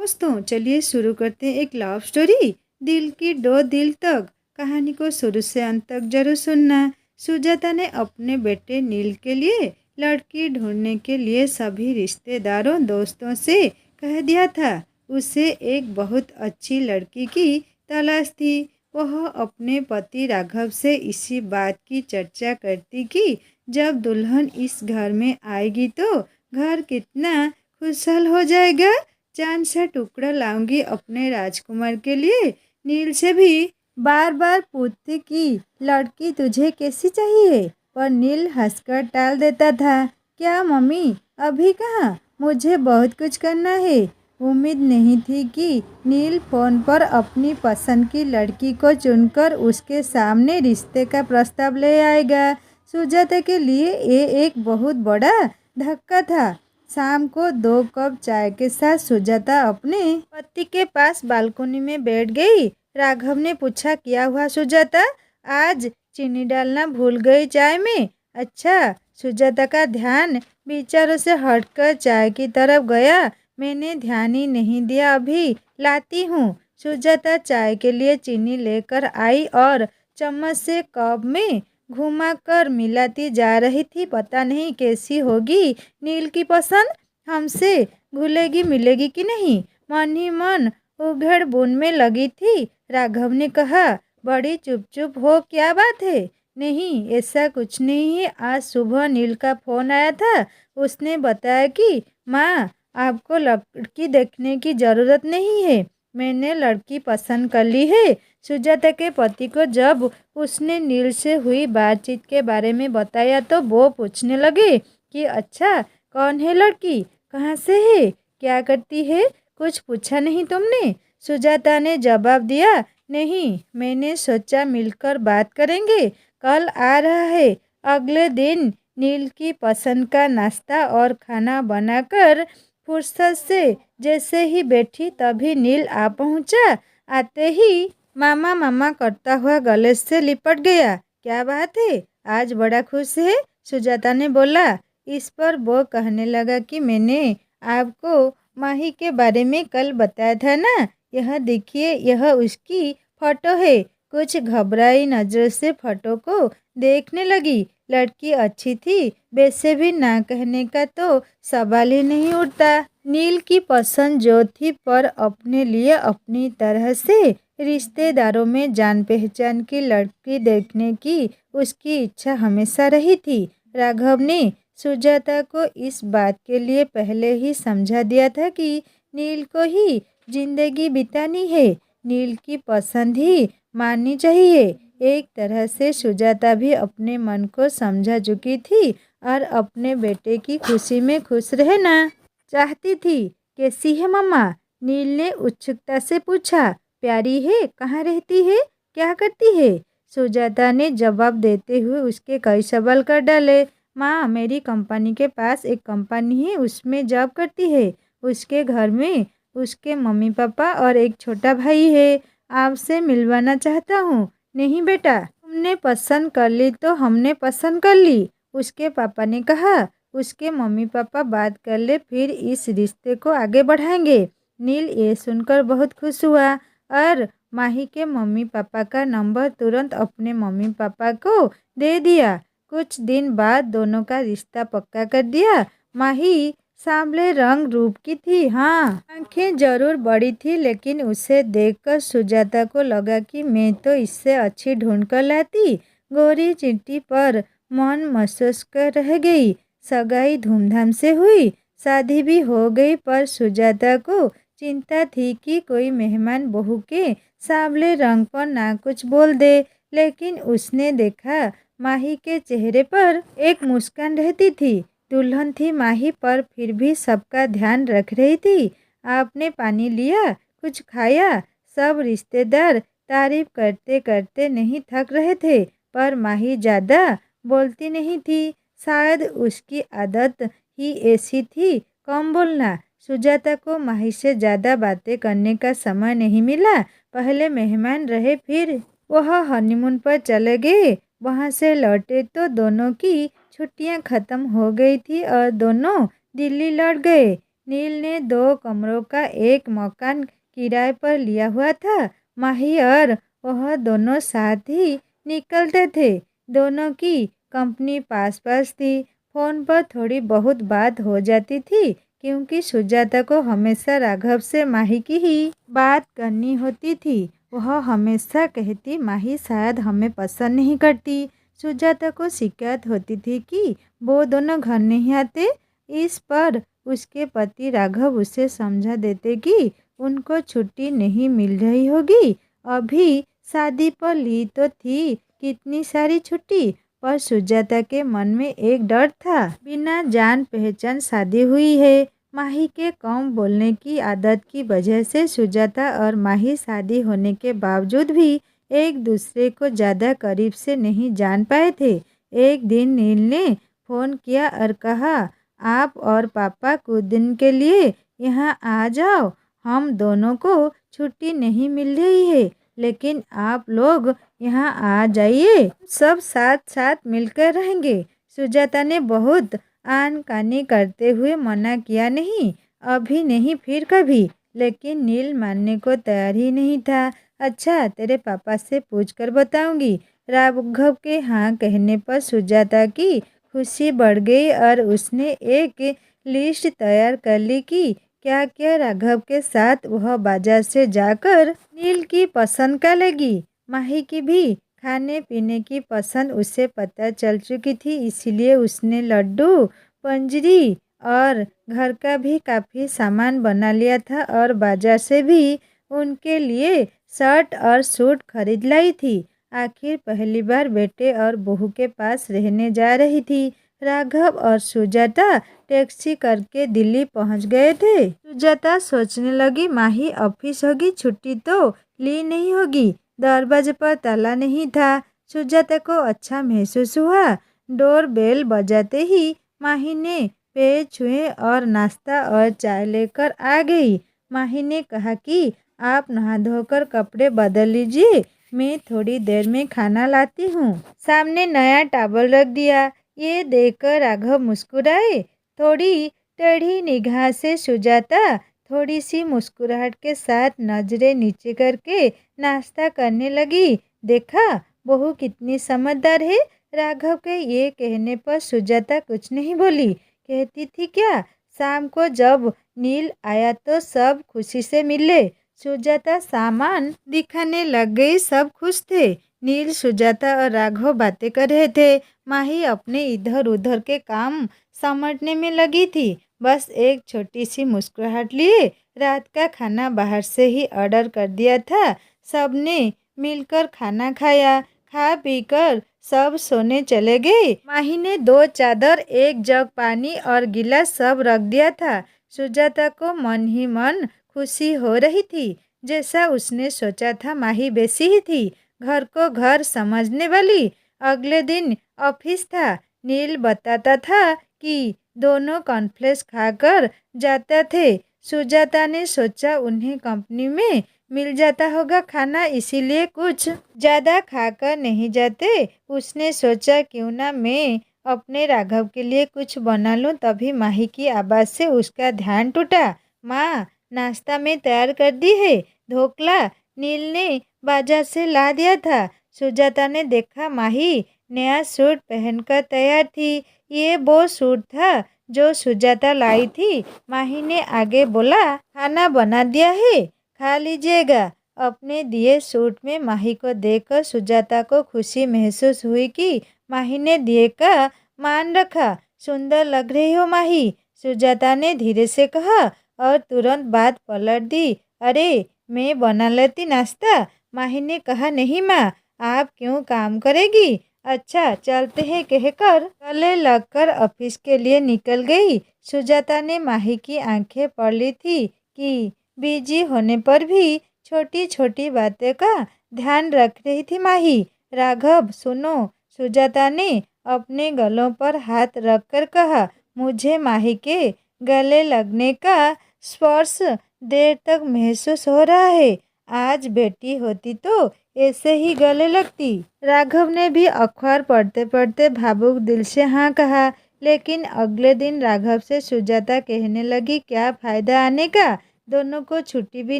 दोस्तों चलिए शुरू करते हैं एक लव स्टोरी दिल की दो दिल तक। कहानी को शुरू से अंत तक जरूर सुनना। सुजाता ने अपने बेटे नील के लिए लड़की ढूंढने के लिए सभी रिश्तेदारों दोस्तों से कह दिया था। उसे एक बहुत अच्छी लड़की की तलाश थी। वह अपने पति राघव से इसी बात की चर्चा करती कि जब दुल्हन इस घर में आएगी तो घर कितना खुशहाल हो जाएगा। चांद सा टुकड़ा लाऊंगी अपने राजकुमार के लिए। नील से भी बार बार पूछती कि लड़की तुझे कैसी चाहिए, पर नील हंसकर टाल देता था। क्या मम्मी, अभी कहाँ, मुझे बहुत कुछ करना है। उम्मीद नहीं थी कि नील फोन पर अपनी पसंद की लड़की को चुनकर उसके सामने रिश्ते का प्रस्ताव ले आएगा। सुजाता के लिए ये एक बहुत बड़ा धक्का था। शाम को 2 कप चाय के साथ सुजाता अपने पति के पास बालकनी में बैठ गई। राघव ने पूछा, क्या हुआ सुजाता, आज चीनी डालना भूल गई चाय में? अच्छा। सुजाता का ध्यान विचारों से हटकर चाय की तरफ गया। मैंने ध्यान ही नहीं दिया, अभी लाती हूँ। सुजाता चाय के लिए चीनी लेकर आई और चम्मच से कप में घुमाकर मिलाती जा रही थी। पता नहीं कैसी होगी नील की पसंद, हमसे घुलेगी मिलेगी कि नहीं। मन ही मन उघड़ बुन में लगी थी। राघव ने कहा, बड़ी चुप चुप हो, क्या बात है? नहीं, ऐसा कुछ नहीं है। आज सुबह नील का फोन आया था। उसने बताया कि माँ, आपको लड़की देखने की ज़रूरत नहीं है, मैंने लड़की पसंद कर ली है। सुजाता के पति को जब उसने नील से हुई बातचीत के बारे में बताया तो वो पूछने लगे कि अच्छा, कौन है लड़की, कहाँ से है, क्या करती है? कुछ पूछा नहीं तुमने? सुजाता ने जवाब दिया, नहीं, मैंने सोचा मिलकर बात करेंगे। कल आ रहा है। अगले दिन नील की पसंद का नाश्ता और खाना बनाकर फुर्सत से जैसे ही बैठी तभी नील आ पहुंचा। आते ही मामा मामा करता हुआ गले से लिपट गया। क्या बात है, आज बड़ा खुश है? सुजाता ने बोला। इस पर वो कहने लगा कि मैंने आपको माही के बारे में कल बताया था ना, यह देखिए, यह उसकी फोटो है। कुछ घबराई नजर से फोटो को देखने लगी। लड़की अच्छी थी, वैसे भी ना कहने का तो सवाल ही नहीं उठता। नील की पसंद जो थी, पर अपने लिए अपनी तरह से रिश्तेदारों में जान पहचान की लड़की देखने की उसकी इच्छा हमेशा रही थी। राघव ने सुजाता को इस बात के लिए पहले ही समझा दिया था कि नील को ही जिंदगी बितानी है, नील की पसंद ही माननी चाहिए। एक तरह से सुजाता भी अपने मन को समझा चुकी थी और अपने बेटे की खुशी में खुश रहना चाहती थी। कैसी है मम्मा? नील ने उत्सुकता से पूछा। प्यारी है, कहाँ रहती है, क्या करती है? सुजाता ने जवाब देते हुए उसके कई सवाल कर डाले। माँ, मेरी कंपनी के पास एक कंपनी है, उसमें जॉब करती है। उसके घर में उसके मम्मी पापा और एक छोटा भाई है। आपसे मिलवाना चाहता हूँ। नहीं बेटा, तुमने पसंद कर ली तो हमने पसंद कर ली, उसके पापा ने कहा। उसके मम्मी पापा बात कर ले, फिर इस रिश्ते को आगे बढ़ाएंगे। नील ये सुनकर बहुत खुश हुआ और माही के मम्मी पापा का नंबर तुरंत अपने मम्मी पापा को दे दिया। कुछ दिन बाद दोनों का रिश्ता पक्का कर दिया। माही सांवले रंग रूप की थी, हाँ, आंखें जरूर बड़ी थी, लेकिन उसे देखकर सुजाता को लगा कि मैं तो इससे अच्छी ढूंढ कर लाती। गोरी चिट्ठी पर मन महसूस कर रह गई। सगाई धूमधाम से हुई, शादी भी हो गई, पर सुजाता को चिंता थी कि कोई मेहमान बहू के सांवले रंग पर ना कुछ बोल दे। लेकिन उसने देखा माही के चेहरे पर एक मुस्कान रहती थी। दुल्हन थी माही, पर फिर भी सबका ध्यान रख रही थी। आपने पानी लिया, कुछ खाया? सब रिश्तेदार तारीफ करते करते नहीं थक रहे थे, पर माही ज़्यादा बोलती नहीं थी। शायद उसकी आदत ही ऐसी थी, कम बोलना। सुजाता को माही से ज़्यादा बातें करने का समय नहीं मिला। पहले मेहमान रहे, फिर वह हनीमून पर चले गए। वहाँ से लौटे तो दोनों की छुट्टियां खत्म हो गई थी और दोनों दिल्ली लौट गए। नील ने 2 कमरों का एक मकान किराए पर लिया हुआ था। माही और वह दोनों साथ ही निकलते थे। दोनों की कंपनी पास पास थी। फ़ोन पर थोड़ी बहुत बात हो जाती थी क्योंकि सुजाता को हमेशा राघव से माही की ही बात करनी होती थी। वह हमेशा कहती माही शायद हमें पसंद नहीं करती। सुजाता को शिकायत होती थी कि वो दोनों घर नहीं आते। इस पर उसके पति राघव उसे समझा देते कि उनको छुट्टी नहीं मिल रही होगी। अभी शादी पर ली तो थी कितनी सारी छुट्टी, पर सुजाता के मन में एक डर था। बिना जान पहचान शादी हुई है। माही के कम बोलने की आदत की वजह से सुजाता और माही शादी होने के बावजूद भी एक दूसरे को ज़्यादा करीब से नहीं जान पाए थे। एक दिन नील ने फ़ोन किया और कहा, आप और पापा कुछ दिन के लिए यहाँ आ जाओ। हम दोनों को छुट्टी नहीं मिल रही है, लेकिन आप लोग यहाँ आ जाइए, सब साथ साथ मिलकर रहेंगे। सुजाता ने बहुत आनाकानी करते हुए मना किया, नहीं अभी नहीं, फिर कभी। लेकिन नील मानने को तैयार ही नहीं था। अच्छा, तेरे पापा से पूछकर बताऊंगी। राघव के हाँ कहने पर सुजाता की खुशी बढ़ गई और उसने एक लिस्ट तैयार कर ली कि क्या क्या राघव के साथ वह बाजार से जाकर नील की पसंद का लेगी। माही की भी खाने पीने की पसंद उसे पता चल चुकी थी, इसलिए उसने लड्डू, पंजरी और घर का भी काफ़ी सामान बना लिया था और बाजार से भी उनके लिए शर्ट और सूट खरीद लाई थी। आखिर पहली बार बेटे और बहू के पास रहने जा रही थी। राघव और सुजाता टैक्सी करके दिल्ली पहुंच गए थे। सुजाता सोचने लगी माही ऑफिस होगी, छुट्टी तो ली नहीं होगी। दरवाजे पर ताला नहीं था। सुजाता को अच्छा महसूस हुआ। डोर बेल बजाते ही माही ने पैर छुए और नाश्ता और चाय लेकर आ गई। माही ने कहा कि आप नहा धोकर कपड़े बदल लीजिए, मैं थोड़ी देर में खाना लाती हूँ। सामने नया टॉवल रख दिया। ये देखकर राघव मुस्कुराए। थोड़ी टेढ़ी निगाह से सुजाता थोड़ी सी मुस्कुराहट के साथ नजरें नीचे करके नाश्ता करने लगी। देखा, बहू कितनी समझदार है। राघव के ये कहने पर सुजाता कुछ नहीं बोली। कहती थी क्या, शाम को जब नील आया तो सब खुशी से मिले। सुजाता सामान दिखाने लग गई। सब खुश थे। नील, सुजाता और राघव बातें कर रहे थे। माही अपने इधर उधर के काम समेटने में लगी थी। बस एक छोटी सी मुस्कुराहट लिए रात का खाना बाहर से ही ऑर्डर कर दिया था। सबने मिलकर खाना खाया। खा पीकर सब सोने चले गए। माही ने 2 चादर, एक जग पानी और गिलास सब रख दिया था। सुजाता को मन ही मन खुशी हो रही थी। जैसा उसने सोचा था, माही वैसी ही थी, घर को घर समझने वाली। अगले दिन ऑफिस था। नील बताता था कि दोनों कॉर्नफ्लेक्स खाकर जाते थे। सुजाता ने सोचा उन्हें कंपनी में मिल जाता होगा खाना, इसीलिए कुछ ज़्यादा खाकर नहीं जाते। उसने सोचा क्यों ना मैं अपने राघव के लिए कुछ बना लूं। तभी माही की आवाज़ से उसका ध्यान टूटा। माँ, नाश्ता में तैयार कर दी है। ढोकला नील ने बाजार से ला दिया था। सुजाता ने देखा माही नया सूट पहनकर तैयार थी। ये वो सूट था जो सुजाता लाई थी। माही ने आगे बोला, खाना बना दिया है, खा लीजिएगा। अपने दिए सूट में माही को देखकर सुजाता को खुशी महसूस हुई कि माही ने दिए का मान रखा। सुंदर लग रही हो माही, सुजाता ने धीरे से कहा और तुरंत बात पलट दी। अरे, मैं बना लेती नाश्ता। माही ने कहा, नहीं माँ, आप क्यों काम करेगी। अच्छा, चलते हैं कहकर गले लगकर ऑफिस के लिए निकल गई। सुजाता ने माही की आंखें पढ़ ली थी कि बिजी होने पर भी छोटी छोटी बातें का ध्यान रख रही थी माही। राघव, सुनो, सुजाता ने अपने गलों पर हाथ रखकर कहा, मुझे माही के गले लगने का स्पर्श देर तक महसूस हो रहा है। आज बेटी होती तो ऐसे ही गले लगती। राघव ने भी अखबार पढ़ते पढ़ते भावुक दिल से हाँ कहा। लेकिन अगले दिन राघव से सुजाता कहने लगी, क्या फ़ायदा आने का, दोनों को छुट्टी भी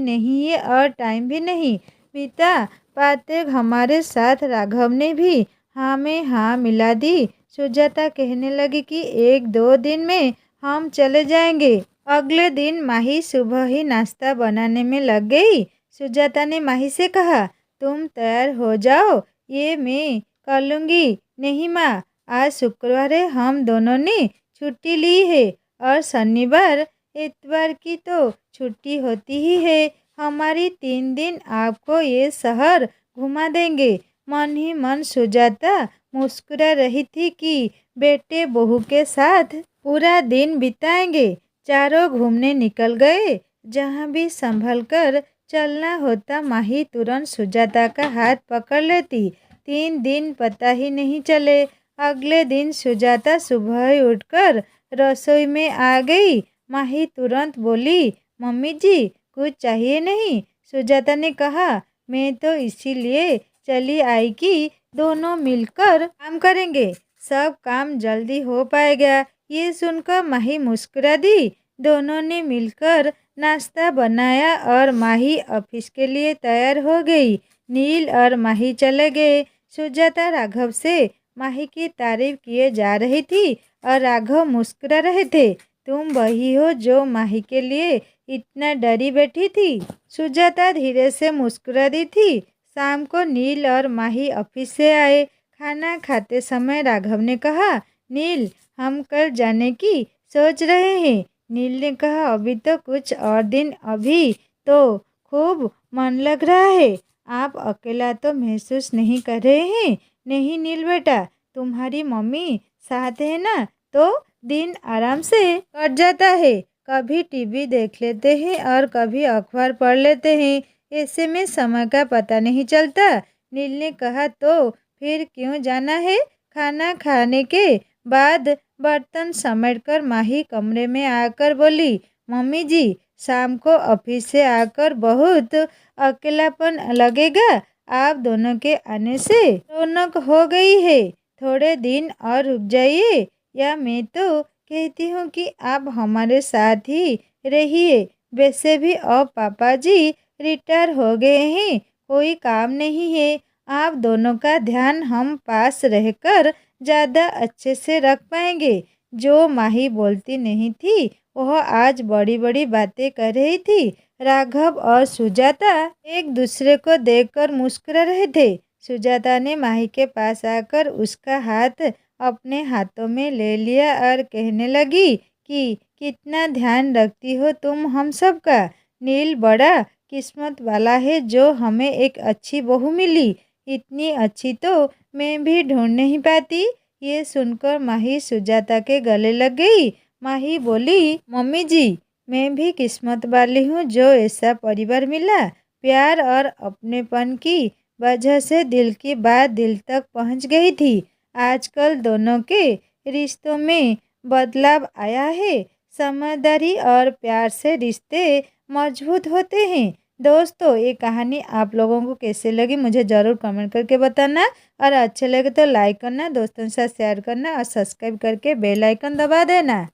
नहीं है और टाइम भी नहीं। पिता पाते हमारे साथ राघव ने भी हाँ में हाँ मिला दी। सुजाता कहने लगी कि 1-2 दिन में हम चले जाएंगे। अगले दिन माही सुबह ही नाश्ता बनाने में लग गई। सुजाता ने माही से कहा, तुम तैयार हो जाओ, ये मैं कर लूँगी। नहीं माँ, आज शुक्रवार है, हम दोनों ने छुट्टी ली है और शनिवार इतवार की तो छुट्टी होती ही है। हमारी 3 दिन आपको ये शहर घुमा देंगे। मन ही मन सुजाता मुस्कुरा रही थी कि बेटे बहू के साथ पूरा दिन बिताएंगे। चारों घूमने निकल गए। जहाँ भी संभल कर चलना होता माही तुरंत सुजाता का हाथ पकड़ लेती। 3 दिन पता ही नहीं चले। अगले दिन सुजाता सुबह ही उठकर रसोई में आ गई। माही तुरंत बोली, मम्मी जी कुछ चाहिए नहीं। सुजाता ने कहा, मैं तो इसीलिए चली आई कि दोनों मिलकर काम करेंगे, सब काम जल्दी हो पाएगा। ये सुनकर माही मुस्कुरा दी। दोनों ने मिलकर नाश्ता बनाया और माही ऑफिस के लिए तैयार हो गई। नील और माही चले गए। सुजाता राघव से माही की तारीफ किए जा रही थी और राघव मुस्कुरा रहे थे। तुम वही हो जो माही के लिए इतना डरी बैठी थी। सुजाता धीरे से मुस्कुरा दी थी। शाम को नील और माही ऑफिस से आए। खाना खाते समय राघव ने कहा, नील हम कल जाने की सोच रहे हैं। नील ने कहा, अभी तो कुछ और दिन, अभी तो खूब मन लग रहा है। आप अकेला तो महसूस नहीं कर रहे हैं? नहीं नील बेटा, तुम्हारी मम्मी साथ है ना, तो दिन आराम से कट जाता है। कभी टीवी देख लेते हैं और कभी अखबार पढ़ लेते हैं। ऐसे में समय का पता नहीं चलता। नील ने कहा, तो फिर क्यों जाना है? खाना खाने के बाद बर्तन समेटकर माही कमरे में आकर बोली, मम्मी जी शाम को ऑफिस से आकर बहुत अकेलापन लगेगा। आप दोनों के आने से रौनक हो गई है। थोड़े दिन और रुक जाइए, या मैं तो कहती हूँ कि आप हमारे साथ ही रहिए। वैसे भी अब पापा जी रिटायर हो गए हैं, कोई काम नहीं है। आप दोनों का ध्यान हम पास रहकर ज़्यादा अच्छे से रख पाएंगे। जो माही बोलती नहीं थी वह आज बड़ी बड़ी बातें कर रही थी। राघव और सुजाता एक दूसरे को देखकर मुस्कुरा रहे थे। सुजाता ने माही के पास आकर उसका हाथ अपने हाथों में ले लिया और कहने लगी कि कितना ध्यान रखती हो तुम हम सब का। नील बड़ा किस्मत वाला है जो हमें एक अच्छी बहू मिली। इतनी अच्छी तो मैं भी ढूंढ नहीं पाती। ये सुनकर माही सुजाता के गले लग गई। माही बोली, मम्मी जी मैं भी किस्मत वाली हूँ जो ऐसा परिवार मिला। प्यार और अपनेपन की वजह से दिल की बात दिल तक पहुँच गई थी। आजकल दोनों के रिश्तों में बदलाव आया है। समझदारी और प्यार से रिश्ते मजबूत होते हैं। दोस्तों ये कहानी आप लोगों को कैसे लगी मुझे ज़रूर कमेंट करके बताना, और अच्छे लगे तो लाइक करना, दोस्तों के साथ शेयर करना और सब्सक्राइब करके बेल आइकन दबा देना।